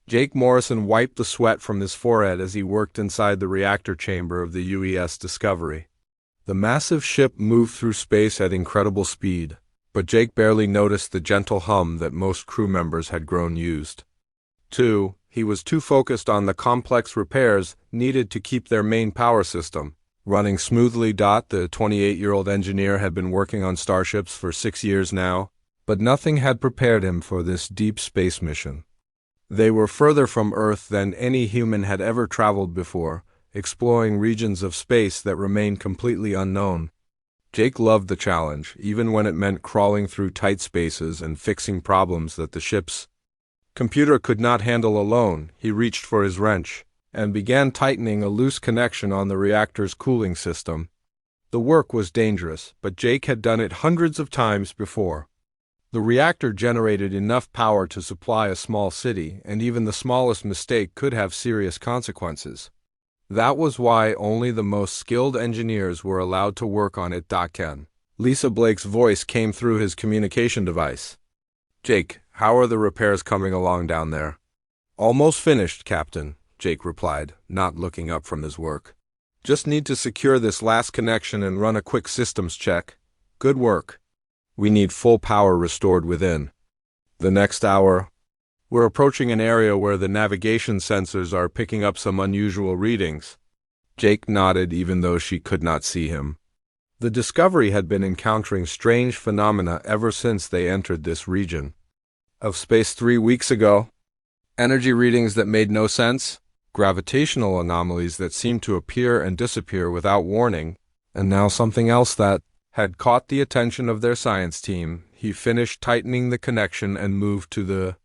Jake Morrison wiped the sweat from his forehead as he worked inside the reactor chamber of the UES Discovery. The massive ship moved through space at incredible speed, but Jake barely noticed the gentle hum that most crew members had grown used to. He was too focused on the complex repairs needed to keep their main power system running smoothly. The 28-year-old engineer had been working on starships for 6 years now, but nothing had prepared him for this deep space mission. They were further from Earth than any human had ever traveled before, exploring regions of space that remained completely unknown. Jake loved the challenge, even when it meant crawling through tight spaces and fixing problems that the ship's computer could not handle alone. He reached for his wrench and began tightening a loose connection on the reactor's cooling system. The work was dangerous, but Jake had done it hundreds of times before. The reactor generated enough power to supply a small city, and even the smallest mistake could have serious consequences. That was why only the most skilled engineers were allowed to work on it. Ken. Lisa Blake's voice came through his communication device. "Jake, how are the repairs coming along down there?" "Almost finished, Captain," Jake replied, not looking up from his work. "Just need to secure this last connection and run a quick systems check. Good work. We need full power restored within the next hour. We're approaching an area where the navigation sensors are picking up some unusual readings." Jake nodded even though she could not see him. The Discovery had been encountering strange phenomena ever since they entered this region of space 3 weeks ago. Energy readings that made no sense, gravitational anomalies that seemed to appear and disappear without warning, and now something else that had caught the attention of their science team. He finished tightening the connection and moved to the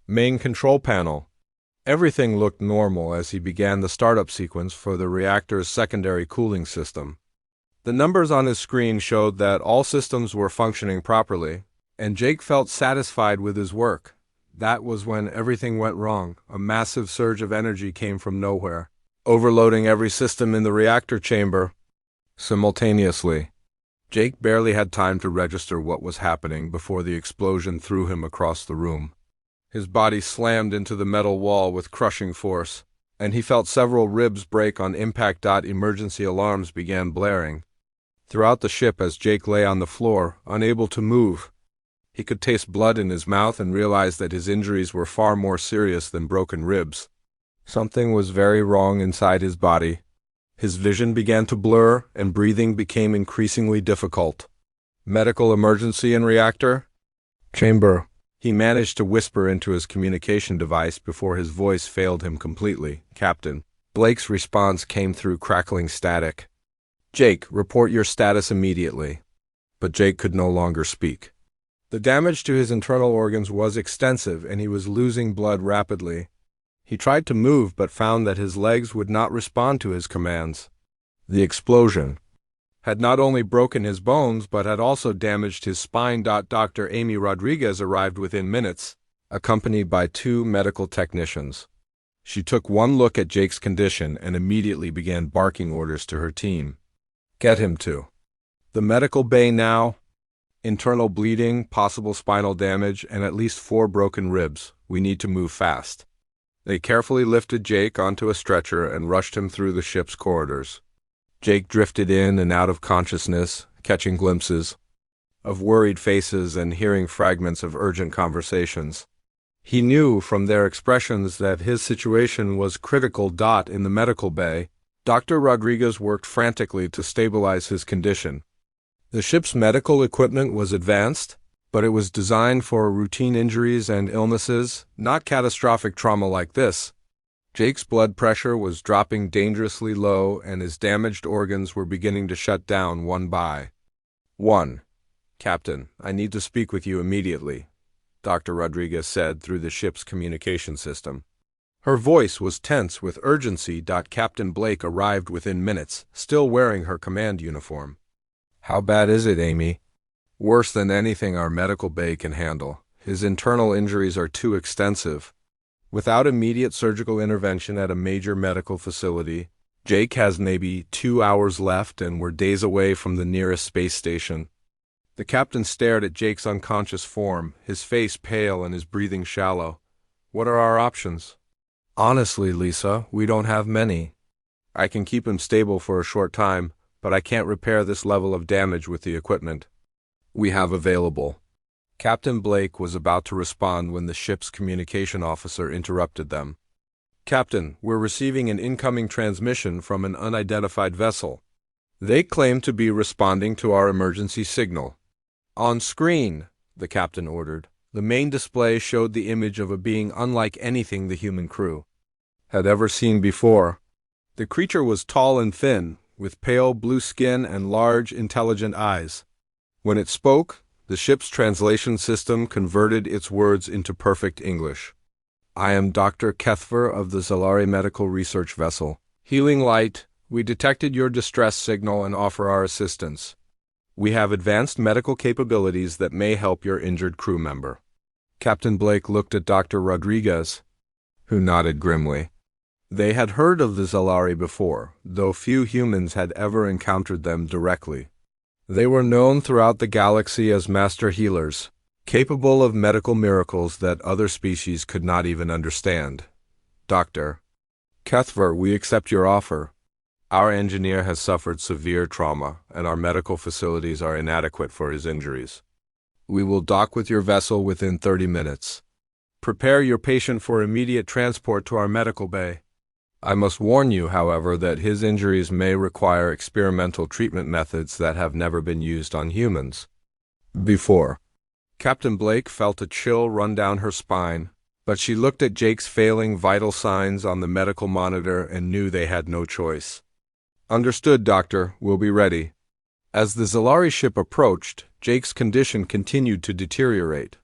main control panel. Everything looked normal as he began the startup sequence for the reactor's secondary cooling system. The numbers on his screen showed that all systems were functioning properly, and Jake felt satisfied with his work. That was when everything went wrong. A massive surge of energy came from nowhere, overloading every system in the reactor chamber simultaneously. Jake barely had time to register what was happening before the explosion threw him across the room. His body slammed into the metal wall with crushing force, and he felt several ribs break on impact. Emergency alarms began blaring throughout the ship as Jake lay on the floor, unable to move. He could taste blood in his mouth and realized that his injuries were far more serious than broken ribs. Something was very wrong inside his body. His vision began to blur, and breathing became increasingly difficult. "Medical emergency in reactor chamber," he managed to whisper into his communication device before his voice failed him completely. "Captain." Blake's response came through crackling static. "Jake, report your status immediately." But Jake could no longer speak. The damage to his internal organs was extensive, and he was losing blood rapidly. He tried to move but found that his legs would not respond to his commands. The explosion had not only broken his bones but had also damaged his spine. Dr. Amy Rodriguez arrived within minutes, accompanied by 2 medical technicians. She took one look at Jake's condition and immediately began barking orders to her team. "Get him to the medical bay now. Internal bleeding, possible spinal damage, and at least 4 broken ribs. We need to move fast." They carefully lifted Jake onto a stretcher and rushed him through the ship's corridors. Jake drifted in and out of consciousness, catching glimpses of worried faces and hearing fragments of urgent conversations. He knew from their expressions that his situation was critical. In the medical bay, Dr. Rodriguez worked frantically to stabilize his condition. The ship's medical equipment was advanced, but it was designed for routine injuries and illnesses, not catastrophic trauma like this. Jake's blood pressure was dropping dangerously low, and his damaged organs were beginning to shut down one by one. "Captain, I need to speak with you immediately," Dr. Rodriguez said through the ship's communication system. Her voice was tense with urgency. Captain Blake arrived within minutes, still wearing her command uniform. "How bad is it, Amy?" "Worse than anything our medical bay can handle. His internal injuries are too extensive. Without immediate surgical intervention at a major medical facility, Jake has maybe 2 hours left, and we're days away from the nearest space station." The captain stared at Jake's unconscious form, his face pale and his breathing shallow. "What are our options?" Honestly, Lisa, we don't have many. I can keep him stable for a short time, but I can't repair this level of damage with the equipment we have available. Captain Blake was about to respond when the ship's communication officer interrupted them. Captain, we're receiving an incoming transmission from an unidentified vessel. They claim to be responding to our emergency signal. On screen, the captain ordered. The main display showed the image of a being unlike anything the human crew had ever seen before. The creature was tall and thin, with pale blue skin and large, intelligent eyes. When it spoke, the ship's translation system converted its words into perfect English. I am Dr. Kethver of the Zalari Medical Research Vessel. Healing Light, we detected your distress signal and offer our assistance. We have advanced medical capabilities that may help your injured crew member. Captain Blake looked at Dr. Rodriguez, who nodded grimly. They had heard of the Zalari before, though few humans had ever encountered them directly. They were known throughout the galaxy as master healers, capable of medical miracles that other species could not even understand. Dr. Kethver, we accept your offer. Our engineer has suffered severe trauma, and our medical facilities are inadequate for his injuries. We will dock with your vessel within 30 minutes. Prepare your patient for immediate transport to our medical bay. I must warn you, however, that his injuries may require experimental treatment methods that have never been used on humans before. Captain Blake felt a chill run down her spine, but she looked at Jake's failing vital signs on the medical monitor and knew they had no choice. Understood, Doctor. We'll be ready. As the Zalari ship approached, Jake's condition continued to deteriorate.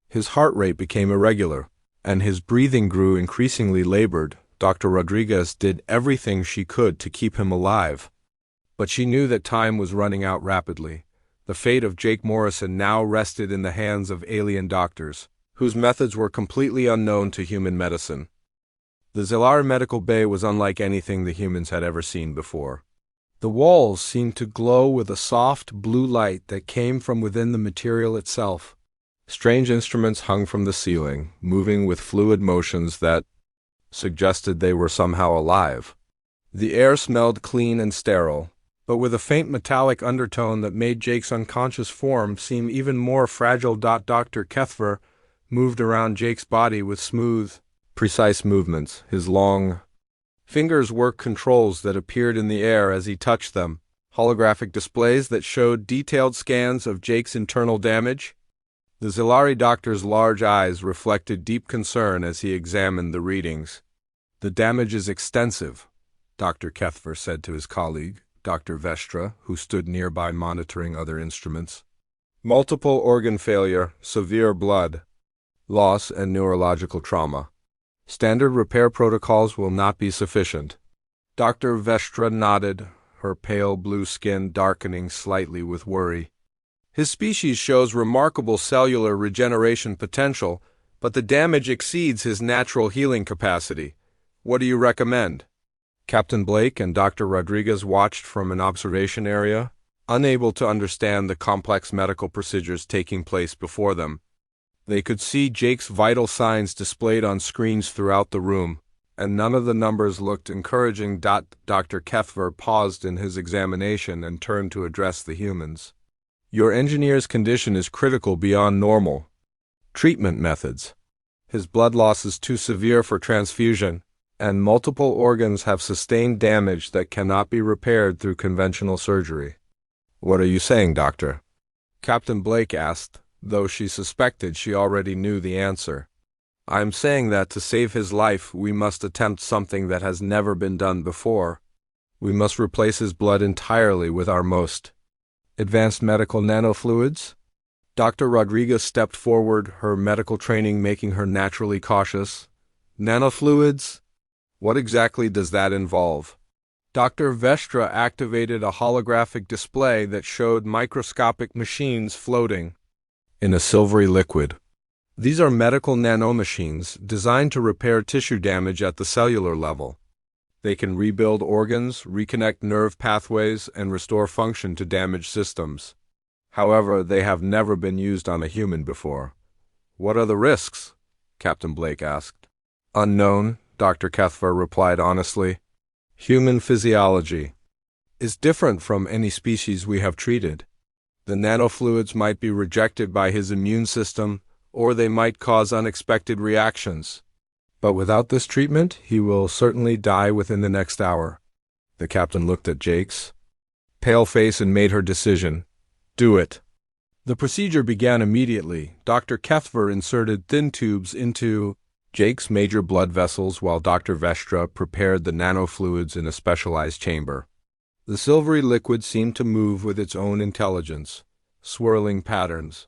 His heart rate became irregular, and his breathing grew increasingly labored. Dr. Rodriguez did everything she could to keep him alive, but she knew that time was running out rapidly. The fate of Jake Morrison now rested in the hands of alien doctors, whose methods were completely unknown to human medicine. The Zalari medical bay was unlike anything the humans had ever seen before. The walls seemed to glow with a soft blue light that came from within the material itself. Strange instruments hung from the ceiling, moving with fluid motions that suggested they were somehow alive. The air smelled clean and sterile, but with a faint metallic undertone that made Jake's unconscious form seem even more fragile. Dr. Kethver moved around Jake's body with smooth, precise movements. His long fingers worked controls that appeared in the air as he touched them, holographic displays that showed detailed scans of Jake's internal damage. The Zalari doctor's large eyes reflected deep concern as he examined the readings. The damage is extensive, Dr. Kethver said to his colleague, Dr. Vestra, who stood nearby monitoring other instruments. Multiple organ failure, severe blood loss, and neurological trauma. Standard repair protocols will not be sufficient. Dr. Vestra nodded, her pale blue skin darkening slightly with worry. His species shows remarkable cellular regeneration potential, but the damage exceeds his natural healing capacity. What do you recommend? Captain Blake and Dr. Rodriguez watched from an observation area, unable to understand the complex medical procedures taking place before them. They could see Jake's vital signs displayed on screens throughout the room, and none of the numbers looked encouraging. Dr. Kethver paused in his examination and turned to address the humans. Your engineer's condition is critical beyond normal. Treatment methods. His blood loss is too severe for transfusion, and multiple organs have sustained damage that cannot be repaired through conventional surgery. What are you saying, Doctor? Captain Blake asked, though she suspected she already knew the answer. I am saying that to save his life, we must attempt something that has never been done before. We must replace his blood entirely with our most advanced medical nanofluids. Dr. Rodriguez stepped forward, her medical training making her naturally cautious. Nanofluids? What exactly does that involve? Dr. Vestra activated a holographic display that showed microscopic machines floating in a silvery liquid. These are medical nanomachines designed to repair tissue damage at the cellular level. They can rebuild organs, reconnect nerve pathways, and restore function to damaged systems. However, they have never been used on a human before. What are the risks? Captain Blake asked. Unknown, Dr. Kethver replied honestly. Human physiology is different from any species we have treated. The nanofluids might be rejected by his immune system, or they might cause unexpected reactions. But without this treatment, he will certainly die within the next hour. The captain looked at Jake's pale face and made her decision. Do it. The procedure began immediately. Dr. Kethver inserted thin tubes into Jake's major blood vessels while Dr. Vestra prepared the nanofluids in a specialized chamber. The silvery liquid seemed to move with its own intelligence, swirling patterns,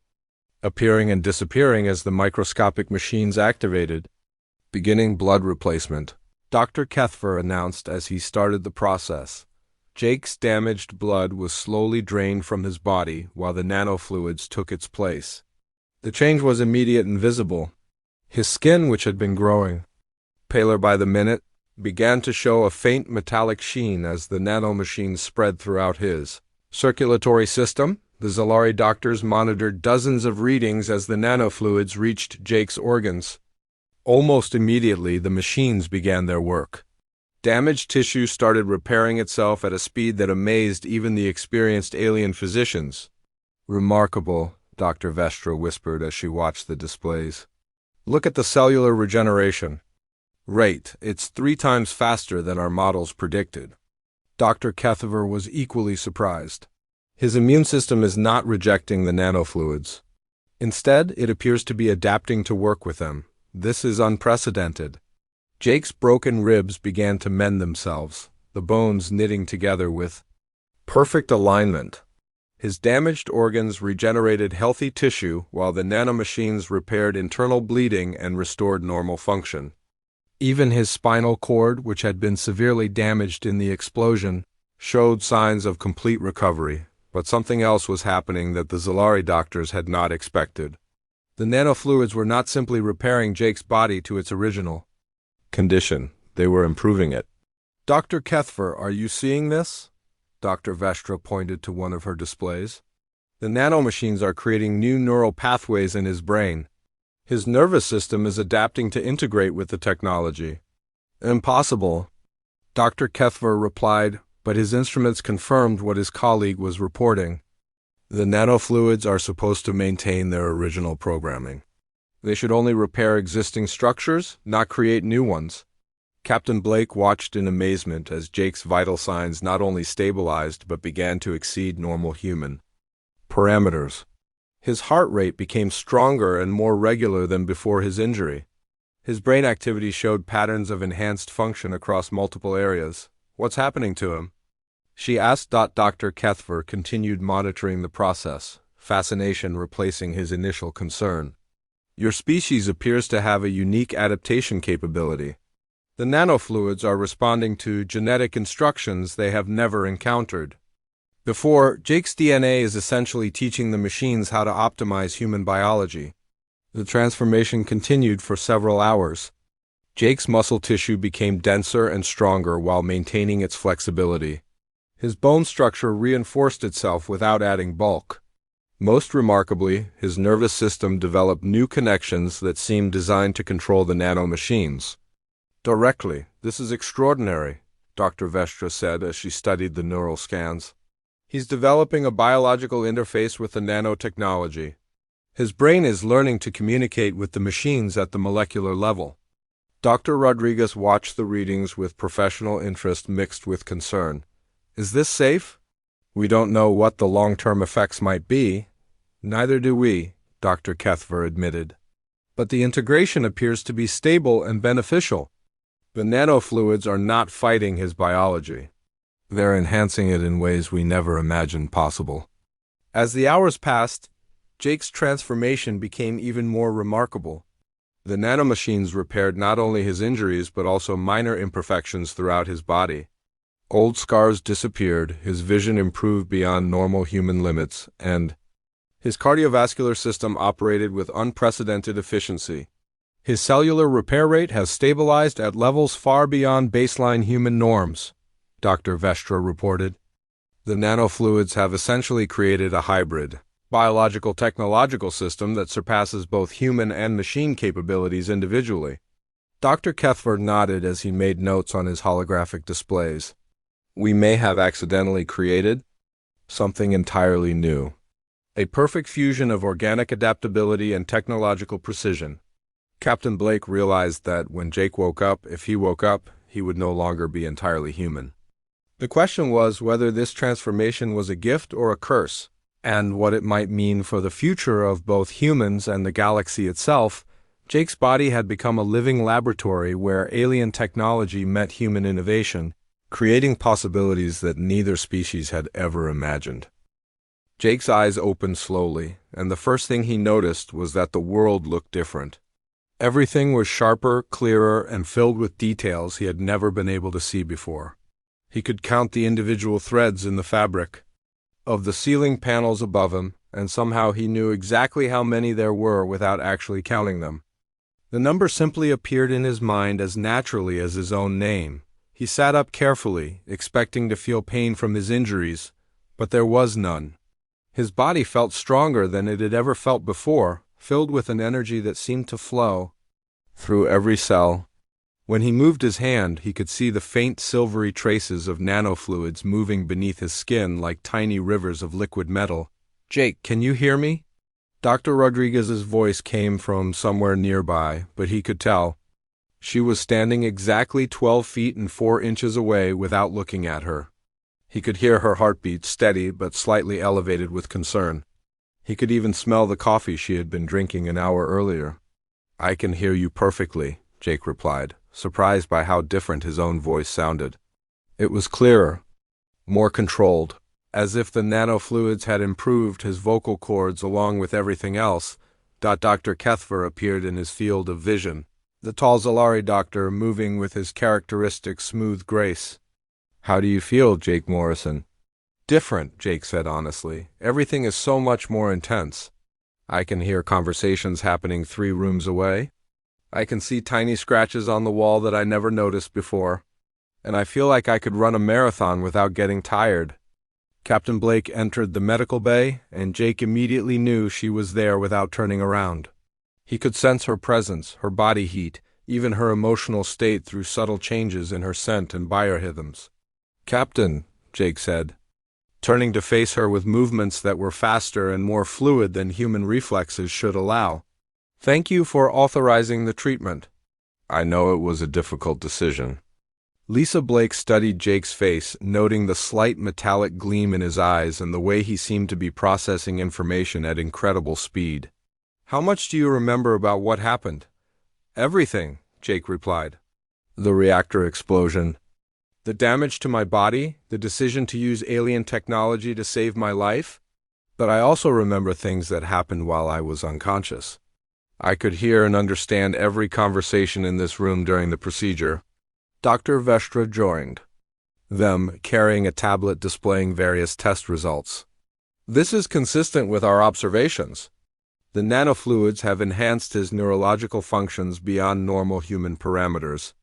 appearing and disappearing as the microscopic machines activated. Beginning blood replacement, Dr. Kethver announced as he started the process. Jake's damaged blood was slowly drained from his body while the nanofluids took its place. The change was immediate and visible. His skin, which had been growing paler by the minute, began to show a faint metallic sheen as the nanomachines spread throughout his circulatory system. The Zalari doctors monitored dozens of readings as the nanofluids reached Jake's organs. Almost immediately, the machines began their work. Damaged tissue started repairing itself at a speed that amazed even the experienced alien physicians. Remarkable, Dr. Vestra whispered as she watched the displays. Look at the cellular regeneration rate. It's 3 times faster than our models predicted. Dr. Kethver was equally surprised. His immune system is not rejecting the nanofluids. Instead, it appears to be adapting to work with them. This is unprecedented. Jake's broken ribs began to mend themselves, the bones knitting together with perfect alignment. His damaged organs regenerated healthy tissue while the nanomachines repaired internal bleeding and restored normal function. Even his spinal cord, which had been severely damaged in the explosion, showed signs of complete recovery, but something else was happening that the Zalari doctors had not expected. The nanofluids were not simply repairing Jake's body to its original condition, they were improving it. Dr. Kethver, are you seeing this? Dr. Vestra pointed to one of her displays. The nanomachines are creating new neural pathways in his brain. His nervous system is adapting to integrate with the technology. Impossible, Dr. Kethver replied, but his instruments confirmed what his colleague was reporting. The nanofluids are supposed to maintain their original programming. They should only repair existing structures, not create new ones. Captain Blake watched in amazement as Jake's vital signs not only stabilized but began to exceed normal human parameters. His heart rate became stronger and more regular than before his injury. His brain activity showed patterns of enhanced function across multiple areas. What's happening to him? She asked. Dr. Kethver continued monitoring the process, fascination replacing his initial concern. Your species appears to have a unique adaptation capability. The nanofluids are responding to genetic instructions they have never encountered before. Jake's DNA is essentially teaching the machines how to optimize human biology. The transformation continued for several hours. Jake's muscle tissue became denser and stronger while maintaining its flexibility. His bone structure reinforced itself without adding bulk. Most remarkably, his nervous system developed new connections that seemed designed to control the nanomachines directly. This is extraordinary, Dr. Vestra said as she studied the neural scans. He's developing a biological interface with the nanotechnology. His brain is learning to communicate with the machines at the molecular level. Dr. Rodriguez watched the readings with professional interest mixed with concern. Is this safe? We don't know what the long-term effects might be. Neither do we, Dr. Kethver admitted. But the integration appears to be stable and beneficial. The nanofluids are not fighting his biology. They're enhancing it in ways we never imagined possible. As the hours passed, Jake's transformation became even more remarkable. The nanomachines repaired not only his injuries but also minor imperfections throughout his body. Old scars disappeared, his vision improved beyond normal human limits, and his cardiovascular system operated with unprecedented efficiency. His cellular repair rate has stabilized at levels far beyond baseline human norms, Dr. Vestra reported. The nanofluids have essentially created a hybrid, biological-technological system that surpasses both human and machine capabilities individually. Dr. Kethver nodded as he made notes on his holographic displays. We may have accidentally created something entirely new. A perfect fusion of organic adaptability and technological precision. Captain Blake realized that when Jake woke up, if he woke up, he would no longer be entirely human. The question was whether this transformation was a gift or a curse, and what it might mean for the future of both humans and the galaxy itself. Jake's body had become a living laboratory where alien technology met human innovation, creating possibilities that neither species had ever imagined. Jake's eyes opened slowly, and the first thing he noticed was that the world looked different. Everything was sharper, clearer, and filled with details he had never been able to see before. He could count the individual threads in the fabric of the ceiling panels above him, and somehow he knew exactly how many there were without actually counting them. The number simply appeared in his mind as naturally as his own name. He sat up carefully, expecting to feel pain from his injuries, but there was none. His body felt stronger than it had ever felt before, filled with an energy that seemed to flow through every cell. When he moved his hand, he could see the faint silvery traces of nanofluids moving beneath his skin like tiny rivers of liquid metal. "Jake, can you hear me?" Dr. Rodriguez's voice came from somewhere nearby, but he could tell. She was standing exactly 12 feet and 4 inches away without looking at her. He could hear her heartbeat, steady but slightly elevated with concern. He could even smell the coffee she had been drinking an hour earlier. "I can hear you perfectly," Jake replied, surprised by how different his own voice sounded. It was clearer, more controlled. As if the nanofluids had improved his vocal cords along with everything else. Dr. Kethver appeared in his field of vision, the tall Zalari doctor moving with his characteristic smooth grace. "How do you feel, Jake Morrison?" "Different," Jake said honestly. "Everything is so much more intense. I can hear conversations happening 3 rooms away. I can see tiny scratches on the wall that I never noticed before. And I feel like I could run a marathon without getting tired." Captain Blake entered the medical bay, and Jake immediately knew she was there without turning around. He could sense her presence, her body heat, even her emotional state through subtle changes in her scent and biorhythms. "Captain," Jake said, turning to face her with movements that were faster and more fluid than human reflexes should allow. "Thank you for authorizing the treatment." "I know it was a difficult decision." Lisa Blake studied Jake's face, noting the slight metallic gleam in his eyes and the way he seemed to be processing information at incredible speed. "How much do you remember about what happened?" "Everything," Jake replied. "The reactor explosion, the damage to my body, the decision to use alien technology to save my life. But I also remember things that happened while I was unconscious. I could hear and understand every conversation in this room during the procedure." Dr. Vestra joined them, carrying a tablet displaying various test results. "This is consistent with our observations. The nanofluids have enhanced his neurological functions beyond normal human parameters.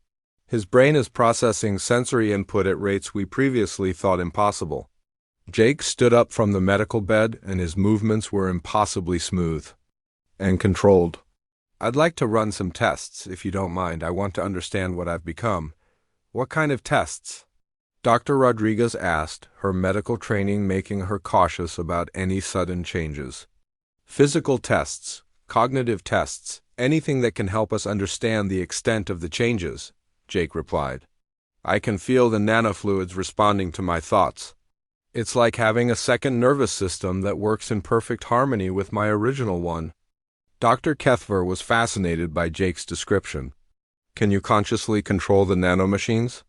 His brain is processing sensory input at rates we previously thought impossible." Jake stood up from the medical bed, and his movements were impossibly smooth and controlled. "I'd like to run some tests, if you don't mind. I want to understand what I've become." "What kind of tests?" Dr. Rodriguez asked, her medical training making her cautious about any sudden changes. "Physical tests, cognitive tests, anything that can help us understand the extent of the changes," Jake replied. "I can feel the nanofluids responding to my thoughts. It's like having a second nervous system that works in perfect harmony with my original one." Dr. Kethver was fascinated by Jake's description. "Can you consciously control the nanomachines?"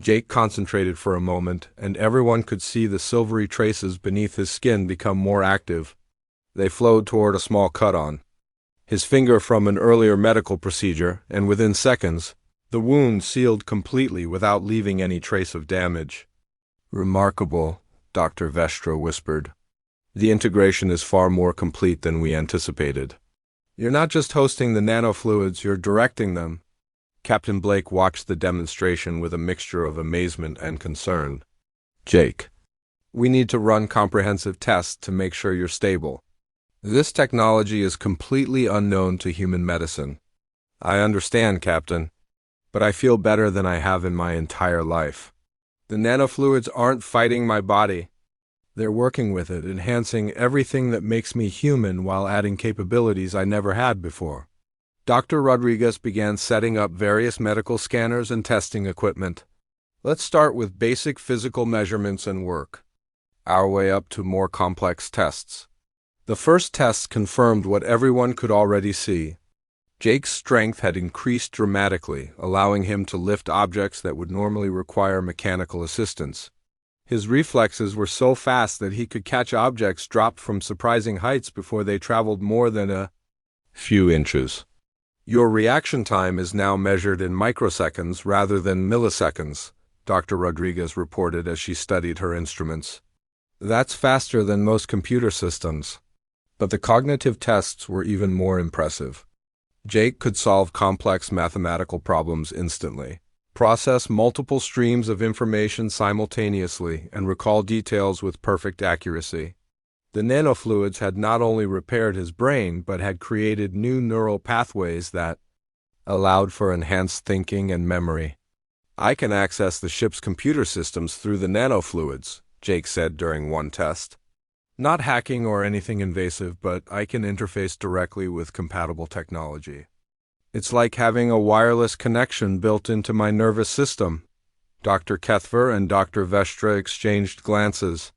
Jake concentrated for a moment, and everyone could see the silvery traces beneath his skin become more active. They flowed toward a small cut-on. His finger from an earlier medical procedure, and within seconds, the wound sealed completely without leaving any trace of damage. "Remarkable," Dr. Vestra whispered. "The integration is far more complete than we anticipated." "You're not just hosting the nanofluids, you're directing them." Captain Blake watched the demonstration with a mixture of amazement and concern. "Jake, we need to run comprehensive tests to make sure you're stable. This technology is completely unknown to human medicine." "I understand, Captain." but I feel better than I have in my entire life. The nanofluids aren't fighting my body. They're working with it, enhancing everything that makes me human while adding capabilities I never had before. Dr. Rodriguez began setting up various medical scanners and testing equipment. Let's start with basic physical measurements and work our way up to more complex tests. The first tests confirmed what everyone could already see. Jake's strength had increased dramatically, allowing him to lift objects that would normally require mechanical assistance. His reflexes were so fast that he could catch objects dropped from surprising heights before they traveled more than a few inches. Your reaction time is now measured in microseconds rather than milliseconds, Dr. Rodriguez reported as she studied her instruments. That's faster than most computer systems. But the cognitive tests were even more impressive. Jake could solve complex mathematical problems instantly, process multiple streams of information simultaneously, and recall details with perfect accuracy. The nanofluids had not only repaired his brain, but had created new neural pathways that allowed for enhanced thinking and memory. I can access the ship's computer systems through the nanofluids, Jake said during one test. Not hacking or anything invasive, but I can interface directly with compatible technology. It's like having a wireless connection built into my nervous system. Dr. Kethver and Dr. Vestra exchanged glances.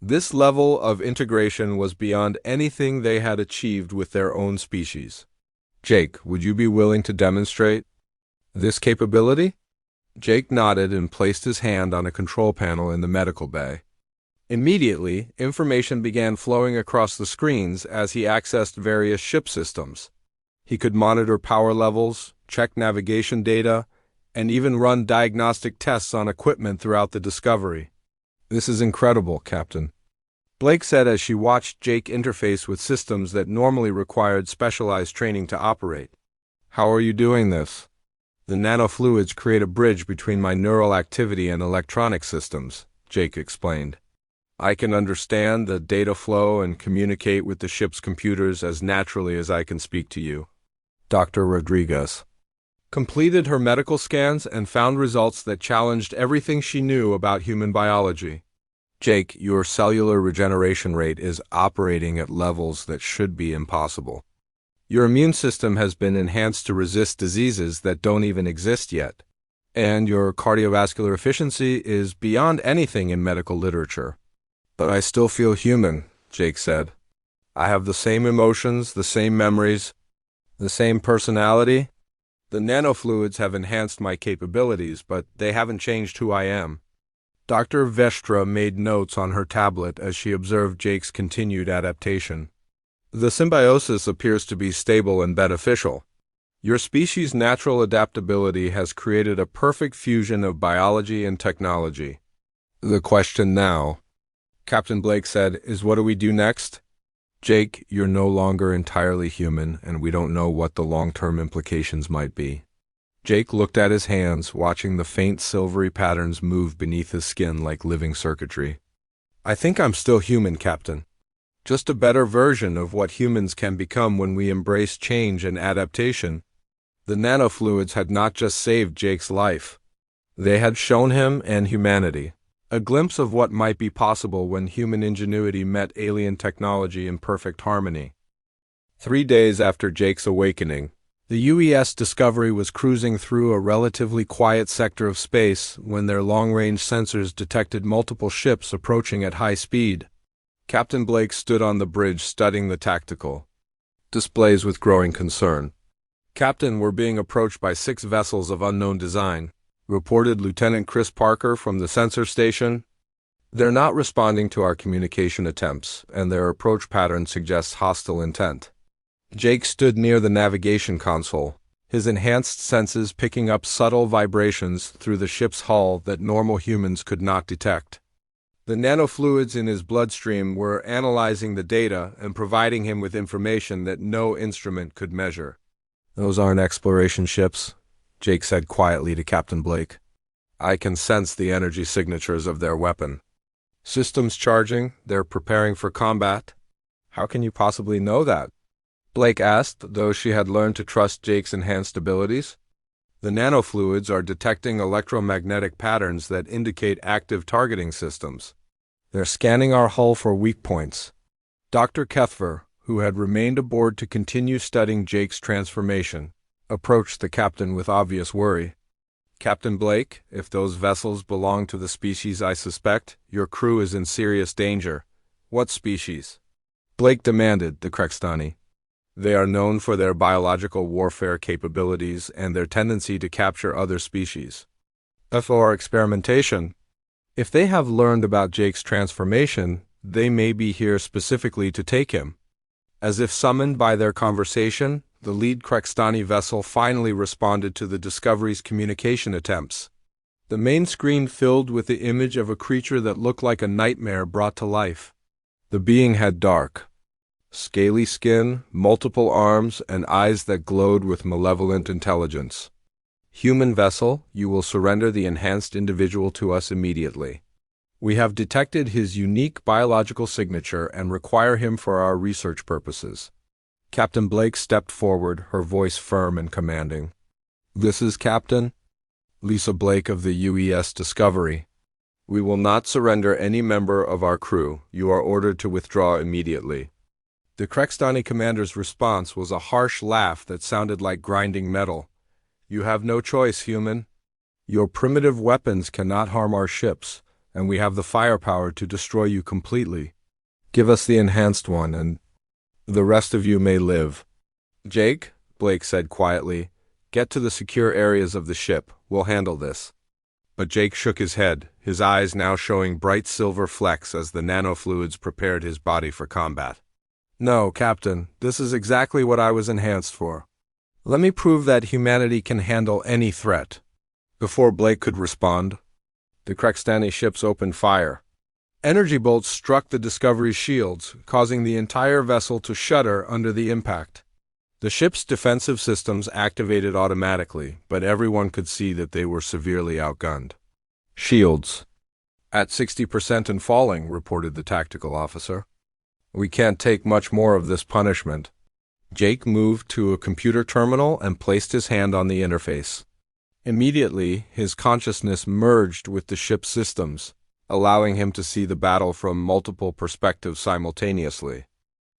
This level of integration was beyond anything they had achieved with their own species. Jake, would you be willing to demonstrate this capability? Jake nodded and placed his hand on a control panel in the medical bay. Immediately, information began flowing across the screens as he accessed various ship systems. He could monitor power levels, check navigation data, and even run diagnostic tests on equipment throughout the Discovery. This is incredible, Captain, Blake said as she watched Jake interface with systems that normally required specialized training to operate. How are you doing this? The nanofluids create a bridge between my neural activity and electronic systems, Jake explained. I can understand the data flow and communicate with the ship's computers as naturally as I can speak to you. Dr. Rodriguez completed her medical scans and found results that challenged everything she knew about human biology. Jake, your cellular regeneration rate is operating at levels that should be impossible. Your immune system has been enhanced to resist diseases that don't even exist yet. And your cardiovascular efficiency is beyond anything in medical literature. But I still feel human, Jake said. I have the same emotions, the same memories, the same personality. The nanofluids have enhanced my capabilities, but they haven't changed who I am. Dr. Vestra made notes on her tablet as she observed Jake's continued adaptation. The symbiosis appears to be stable and beneficial. Your species' natural adaptability has created a perfect fusion of biology and technology. The question now, Captain Blake said, is what do we do next? Jake, you're no longer entirely human, and we don't know what the long-term implications might be. Jake looked at his hands, watching the faint silvery patterns move beneath his skin like living circuitry. I think I'm still human, Captain. Just a better version of what humans can become when we embrace change and adaptation. The nanofluids had not just saved Jake's life. They had shown him and humanity a glimpse of what might be possible when human ingenuity met alien technology in perfect harmony. 3 days after Jake's awakening, the UES Discovery was cruising through a relatively quiet sector of space when their long-range sensors detected multiple ships approaching at high speed. Captain Blake stood on the bridge studying the tactical displays with growing concern. Captain, we're being approached by 6 vessels of unknown design, reported Lieutenant Chris Parker from the sensor station. They're not responding to our communication attempts, and their approach pattern suggests hostile intent. Jake stood near the navigation console, his enhanced senses picking up subtle vibrations through the ship's hull that normal humans could not detect. The nanofluids in his bloodstream were analyzing the data and providing him with information that no instrument could measure. Those aren't exploration ships, Jake said quietly to Captain Blake. I can sense the energy signatures of their weapon. Systems charging, they're preparing for combat. How can you possibly know that? Blake asked, though she had learned to trust Jake's enhanced abilities. The nanofluids are detecting electromagnetic patterns that indicate active targeting systems. They're scanning our hull for weak points. Dr. Kethver, who had remained aboard to continue studying Jake's transformation, approached the captain with obvious worry. "Captain Blake, if those vessels belong to the species I suspect, your crew is in serious danger." "What species?" Blake demanded. "The Krextani. They are known for their biological warfare capabilities and their tendency to capture other species. For experimentation. If they have learned about Jake's transformation, they may be here specifically to take him." As if summoned by their conversation, the lead Krextani vessel finally responded to the Discovery's communication attempts. The main screen filled with the image of a creature that looked like a nightmare brought to life. The being had dark, scaly skin, multiple arms, and eyes that glowed with malevolent intelligence. "Human vessel, you will surrender the enhanced individual to us immediately. We have detected his unique biological signature and require him for our research purposes." Captain Blake stepped forward, her voice firm and commanding. "This is Captain Lisa Blake of the UES Discovery. We will not surrender any member of our crew. You are ordered to withdraw immediately." The Krextani commander's response was a harsh laugh that sounded like grinding metal. "You have no choice, human. Your primitive weapons cannot harm our ships, and we have the firepower to destroy you completely. Give us the enhanced one, and the rest of you may live." "Jake," Blake said quietly, "get to the secure areas of the ship. We'll handle this." But Jake shook his head, his eyes now showing bright silver flecks as the nanofluids prepared his body for combat. "No, Captain, this is exactly what I was enhanced for. Let me prove that humanity can handle any threat." Before Blake could respond, the Krextani ships opened fire. Energy bolts struck the Discovery's shields, causing the entire vessel to shudder under the impact. The ship's defensive systems activated automatically, but everyone could see that they were severely outgunned. "Shields at 60% and falling," reported the tactical officer. "We can't take much more of this punishment." Jake moved to a computer terminal and placed his hand on the interface. Immediately, his consciousness merged with the ship's systems, allowing him to see the battle from multiple perspectives simultaneously.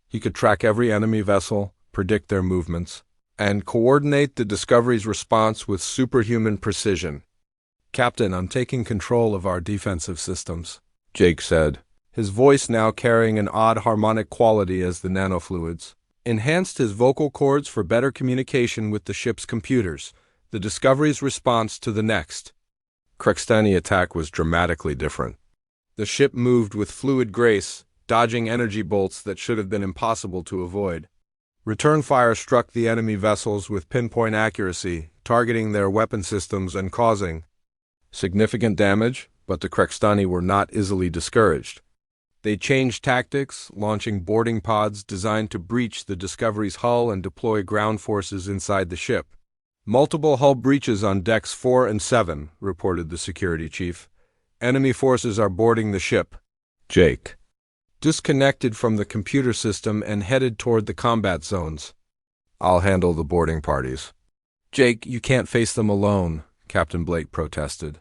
He could track every enemy vessel, predict their movements, and coordinate the Discovery's response with superhuman precision. "Captain, I'm taking control of our defensive systems," Jake said, his voice now carrying an odd harmonic quality as the nanofluids enhanced his vocal cords for better communication with the ship's computers. The Discovery's response to the next Krextani attack was dramatically different. The ship moved with fluid grace, dodging energy bolts that should have been impossible to avoid. Return fire struck the enemy vessels with pinpoint accuracy, targeting their weapon systems and causing significant damage, but the Krextani were not easily discouraged. They changed tactics, launching boarding pods designed to breach the Discovery's hull and deploy ground forces inside the ship. "Multiple hull breaches on decks 4 and 7, reported the security chief. "Enemy forces are boarding the ship." Jake disconnected from the computer system and headed toward the combat zones. "I'll handle the boarding parties." "Jake, you can't face them alone," Captain Blake protested.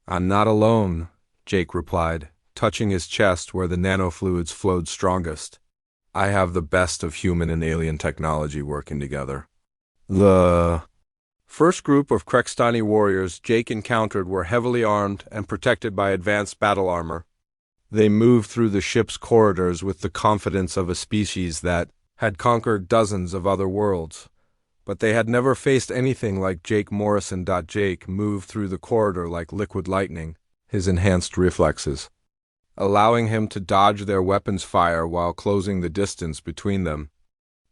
"I'm not alone," Jake replied, touching his chest where the nanofluids flowed strongest. "I have the best of human and alien technology working together." The first group of Krextani warriors Jake encountered were heavily armed and protected by advanced battle armor. They moved through the ship's corridors with the confidence of a species that had conquered dozens of other worlds. But they had never faced anything like Jake Morrison. Jake moved through the corridor like liquid lightning, his enhanced reflexes allowing him to dodge their weapons fire while closing the distance between them.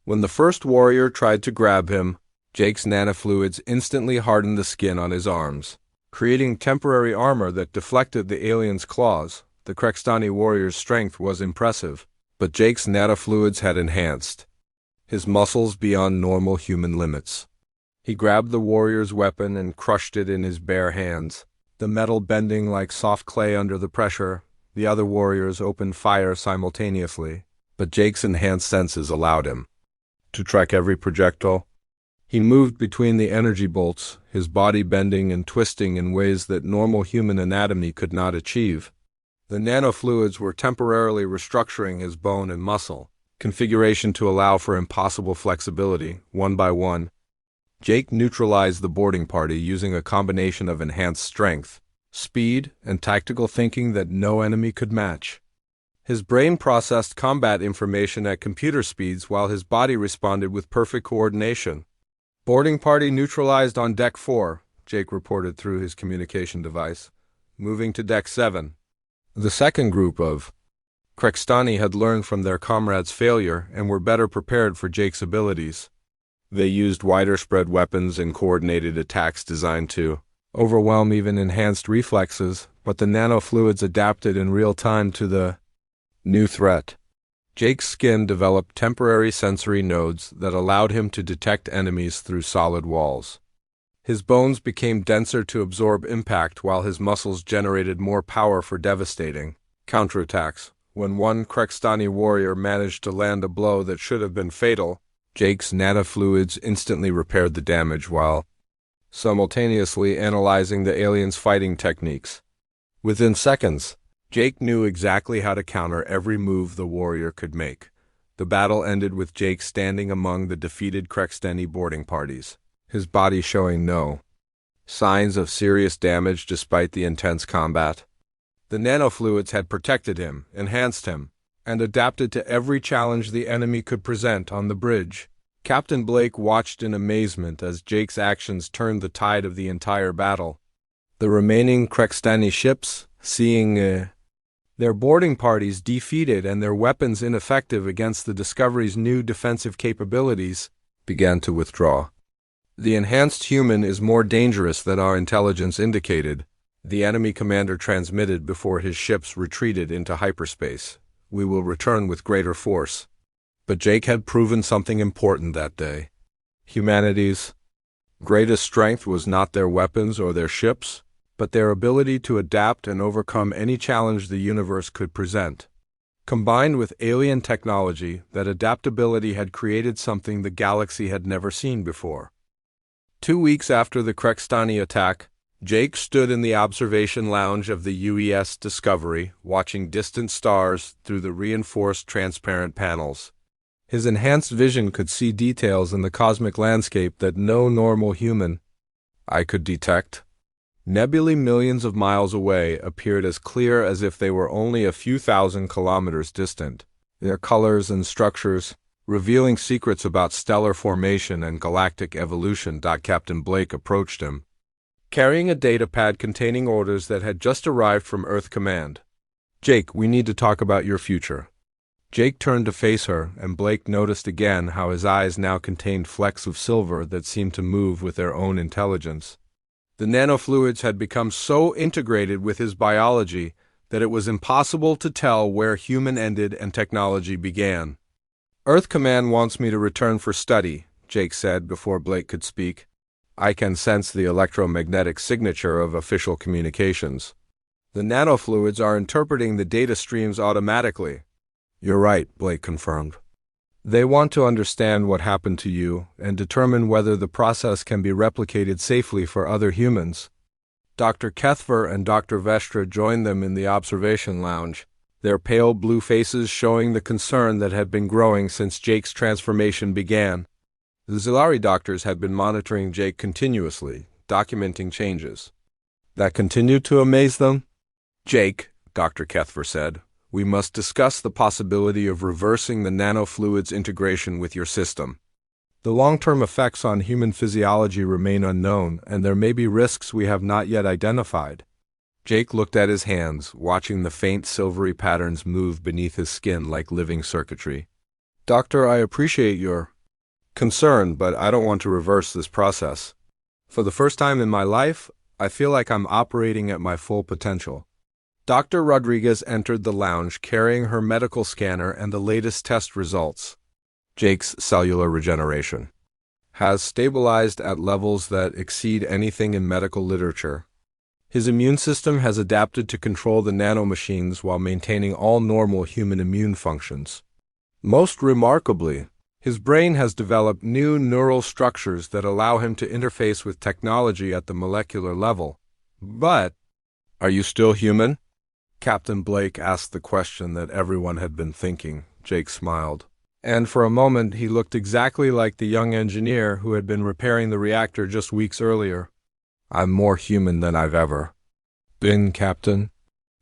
When the first warrior tried to grab him, Jake's nanofluids instantly hardened the skin on his arms, creating temporary armor that deflected the alien's claws. The Krextani warrior's strength was impressive, but Jake's nanofluids had enhanced his muscles beyond normal human limits. He grabbed the warrior's weapon and crushed it in his bare hands, the metal bending like soft clay under the pressure. The other warriors opened fire simultaneously, but Jake's enhanced senses allowed him to track every projectile, He moved between the energy bolts, his body bending and twisting in ways that normal human anatomy could not achieve. The nanofluids were temporarily restructuring his bone and muscle configuration to allow for impossible flexibility, one by one. Jake neutralized the boarding party using a combination of enhanced strength, speed, and tactical thinking that no enemy could match. His brain processed combat information at computer speeds while his body responded with perfect coordination. Boarding party neutralized on Deck 4, Jake reported through his communication device, moving to Deck 7. The second group of Krextani had learned from their comrades' failure and were better prepared for Jake's abilities. They used wider-spread weapons and coordinated attacks designed to overwhelm even enhanced reflexes, but the nanofluids adapted in real time to the new threat. Jake's skin developed temporary sensory nodes that allowed him to detect enemies through solid walls. His bones became denser to absorb impact while his muscles generated more power for devastating counterattacks. When one Krextani warrior managed to land a blow that should have been fatal, Jake's nanofluids instantly repaired the damage while simultaneously analyzing the alien's fighting techniques. Within seconds, Jake knew exactly how to counter every move the warrior could make. The battle ended with Jake standing among the defeated Krextani boarding parties, his body showing no signs of serious damage despite the intense combat. The nanofluids had protected him, enhanced him, and adapted to every challenge the enemy could present on the bridge. Captain Blake watched in amazement as Jake's actions turned the tide of the entire battle. The remaining Krextani ships, seeing their boarding parties defeated and their weapons ineffective against the Discovery's new defensive capabilities, began to withdraw. The enhanced human is more dangerous than our intelligence indicated, the enemy commander transmitted before his ships retreated into hyperspace. We will return with greater force. But Jake had proven something important that day. Humanity's greatest strength was not their weapons or their ships, but their ability to adapt and overcome any challenge the universe could present. Combined with alien technology, that adaptability had created something the galaxy had never seen before. 2 weeks after the Krextani attack, Jake stood in the observation lounge of the UES Discovery, watching distant stars through the reinforced transparent panels. His enhanced vision could see details in the cosmic landscape that no normal human eye could detect. Nebulae millions of miles away appeared as clear as if they were only a few thousand kilometers distant, their colors and structures revealing secrets about stellar formation and galactic evolution. Captain Blake approached him, carrying a datapad containing orders that had just arrived from Earth Command. "Jake, we need to talk about your future." Jake turned to face her, and Blake noticed again how his eyes now contained flecks of silver that seemed to move with their own intelligence. The nanofluids had become so integrated with his biology that it was impossible to tell where human ended and technology began. "Earth Command wants me to return for study," Jake said before Blake could speak. "I can sense the electromagnetic signature of official communications. The nanofluids are interpreting the data streams automatically." "You're right," Blake confirmed. "They want to understand what happened to you and determine whether the process can be replicated safely for other humans." Dr. Kethver and Dr. Vestra joined them in the observation lounge, their pale blue faces showing the concern that had been growing since Jake's transformation began. The Zilari doctors had been monitoring Jake continuously, documenting changes that continued to amaze them. "Jake," Dr. Kethver said, "we must discuss the possibility of reversing the nanofluids integration with your system. The long-term effects on human physiology remain unknown, and there may be risks we have not yet identified." Jake looked at his hands, watching the faint silvery patterns move beneath his skin like living circuitry. "Doctor, I appreciate your concern, but I don't want to reverse this process. For the first time in my life, I feel like I'm operating at my full potential." Dr. Rodriguez entered the lounge carrying her medical scanner and the latest test results. Jake's cellular regeneration has stabilized at levels that exceed anything in medical literature. His immune system has adapted to control the nanomachines while maintaining all normal human immune functions. Most remarkably, His brain has developed new neural structures that allow him to interface with technology at the molecular level. But, are you still human? Captain Blake asked the question that everyone had been thinking. Jake smiled. And for a moment he looked exactly like the young engineer who had been repairing the reactor just weeks earlier. I'm more human than I've ever been, Captain.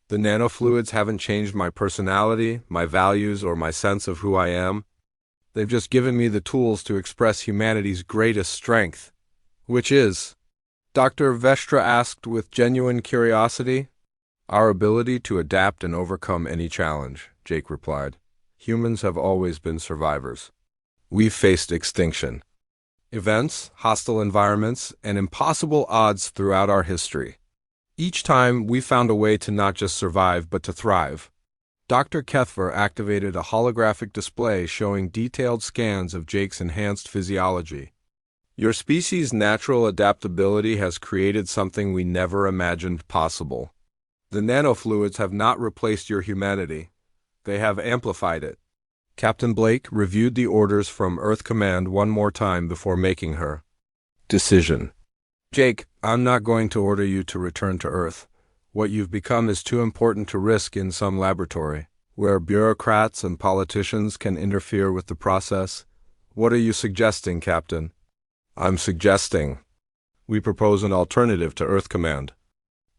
The nanofluids haven't changed my personality, my values, or my sense of who I am. They've just given me the tools to express humanity's greatest strength. Which is? Dr. Vestra asked with genuine curiosity. Our ability to adapt and overcome any challenge, Jake replied. Humans have always been survivors. We've faced extinction, events, hostile environments, and impossible odds throughout our history. Each time, we found a way to not just survive, but to thrive. Dr. Kethver activated a holographic display showing detailed scans of Jake's enhanced physiology. Your species' natural adaptability has created something we never imagined possible. The nanofluids have not replaced your humanity. They have amplified it. Captain Blake reviewed the orders from Earth Command one more time before making her decision. Jake, I'm not going to order you to return to Earth. What you've become is too important to risk in some laboratory, where bureaucrats and politicians can interfere with the process. What are you suggesting, Captain? I'm suggesting we propose an alternative to Earth Command.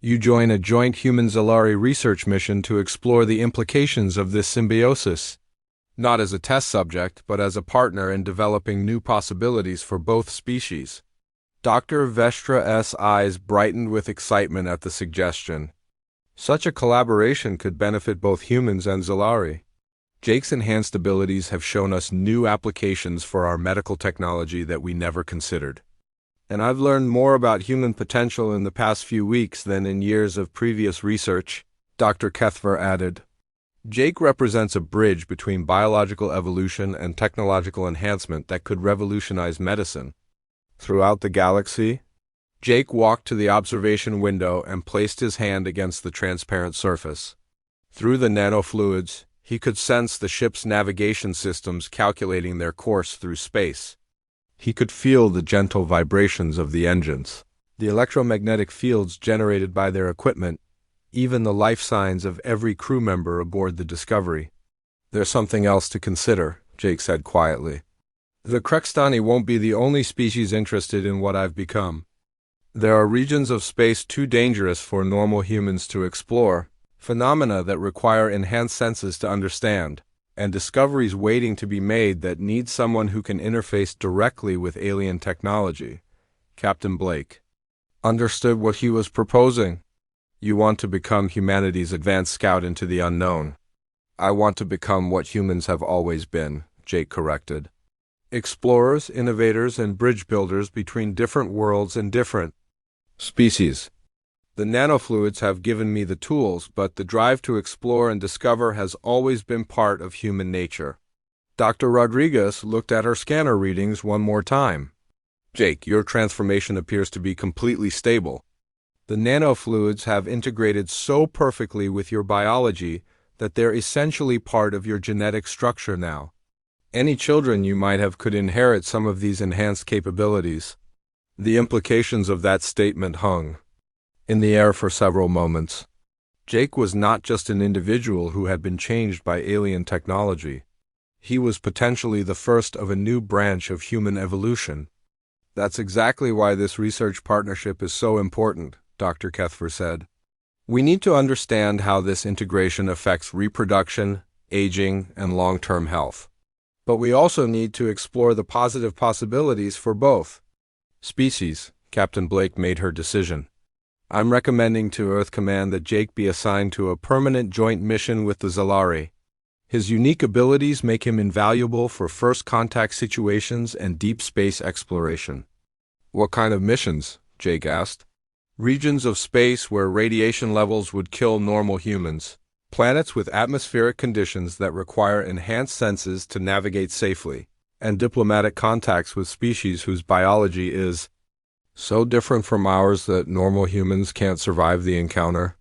You join a joint human-Zalari research mission to explore the implications of this symbiosis, not as a test subject, but as a partner in developing new possibilities for both species. Dr. Vestra's eyes brightened with excitement at the suggestion. Such a collaboration could benefit both humans and Zalari. Jake's enhanced abilities have shown us new applications for our medical technology that we never considered. And I've learned more about human potential in the past few weeks than in years of previous research, Dr. Kethver added. Jake represents a bridge between biological evolution and technological enhancement that could revolutionize medicine. Throughout the galaxy, Jake walked to the observation window and placed his hand against the transparent surface. Through the nanofluids, he could sense the ship's navigation systems calculating their course through space. He could feel the gentle vibrations of the engines, the electromagnetic fields generated by their equipment, even the life signs of every crew member aboard the Discovery. There's something else to consider, Jake said quietly. The Krextani won't be the only species interested in what I've become. There are regions of space too dangerous for normal humans to explore, phenomena that require enhanced senses to understand, and discoveries waiting to be made that need someone who can interface directly with alien technology. Captain Blake understood what he was proposing. You want to become humanity's advanced scout into the unknown. I want to become what humans have always been, Jake corrected. Explorers, innovators, and bridge builders between different worlds and different species. The nanofluids have given me the tools, but the drive to explore and discover has always been part of human nature. Dr. Rodriguez looked at her scanner readings one more time. Jake, your transformation appears to be completely stable. The nanofluids have integrated so perfectly with your biology that they're essentially part of your genetic structure now. Any children you might have could inherit some of these enhanced capabilities. The implications of that statement hung in the air for several moments. Jake was not just an individual who had been changed by alien technology. He was potentially the first of a new branch of human evolution. That's exactly why this research partnership is so important, Dr. Kethver said. We need to understand how this integration affects reproduction, aging, and long-term health. But we also need to explore the positive possibilities for both species. Captain Blake made her decision. I'm recommending to Earth Command that Jake be assigned to a permanent joint mission with the Zalari. His unique abilities make him invaluable for first contact situations and deep space exploration. What kind of missions? Jake asked. Regions of space where radiation levels would kill normal humans. Planets with atmospheric conditions that require enhanced senses to navigate safely, and diplomatic contacts with species whose biology is so different from ours that normal humans can't survive the encounter.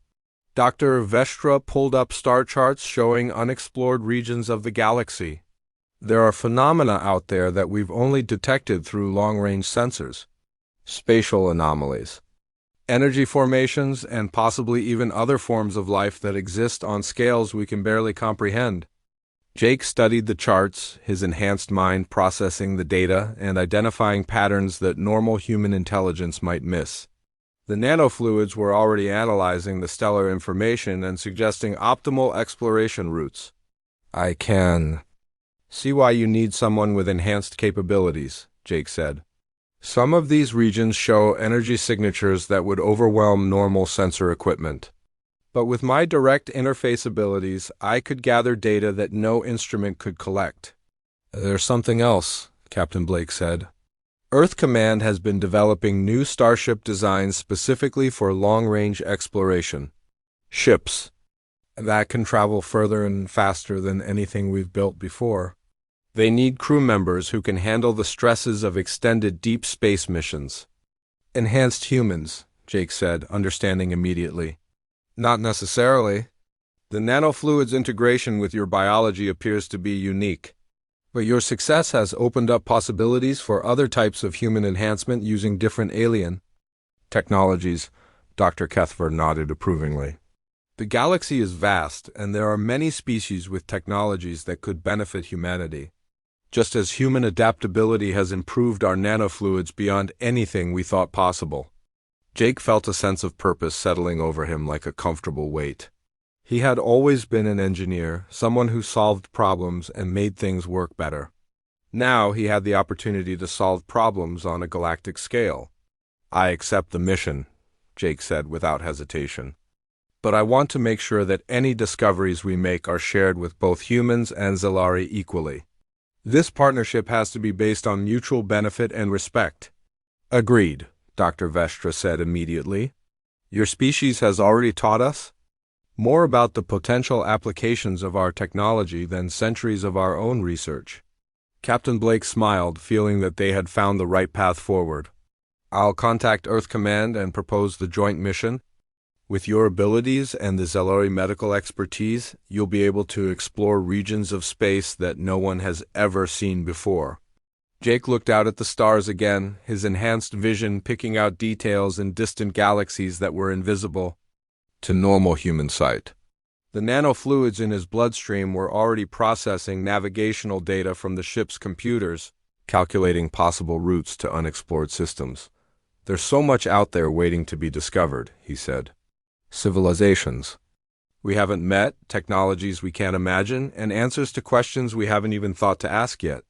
Dr. Vestra pulled up star charts showing unexplored regions of the galaxy. There are phenomena out there that we've only detected through long-range sensors. Spatial anomalies, energy formations, and possibly even other forms of life that exist on scales we can barely comprehend. Jake studied the charts, his enhanced mind processing the data and identifying patterns that normal human intelligence might miss. The nanofluids were already analyzing the stellar information and suggesting optimal exploration routes. I can see why you need someone with enhanced capabilities, Jake said. Some of these regions show energy signatures that would overwhelm normal sensor equipment. But with my direct interface abilities, I could gather data that no instrument could collect. There's something else, Captain Blake said. Earth Command has been developing new starship designs specifically for long-range exploration. Ships that can travel further and faster than anything we've built before. They need crew members who can handle the stresses of extended deep space missions. Enhanced humans, Jake said, understanding immediately. Not necessarily. The nanofluid's integration with your biology appears to be unique. But your success has opened up possibilities for other types of human enhancement using different alien technologies. Dr. Cuthbert nodded approvingly. The galaxy is vast, and there are many species with technologies that could benefit humanity. Just as human adaptability has improved our nanofluids beyond anything we thought possible. Jake felt a sense of purpose settling over him like a comfortable weight. He had always been an engineer, someone who solved problems and made things work better. Now he had the opportunity to solve problems on a galactic scale. I accept the mission, Jake said without hesitation. But I want to make sure that any discoveries we make are shared with both humans and Zellari equally. This partnership has to be based on mutual benefit and respect. Agreed, Dr. Vestra said immediately. Your species has already taught us more about the potential applications of our technology than centuries of our own research. Captain Blake smiled, feeling that they had found the right path forward. I'll contact Earth Command and propose the joint mission. With your abilities and the Zellari medical expertise, you'll be able to explore regions of space that no one has ever seen before. Jake looked out at the stars again, his enhanced vision picking out details in distant galaxies that were invisible to normal human sight. The nanofluids in his bloodstream were already processing navigational data from the ship's computers, calculating possible routes to unexplored systems. There's so much out there waiting to be discovered, he said. Civilizations we haven't met, technologies we can't imagine, and answers to questions we haven't even thought to ask yet.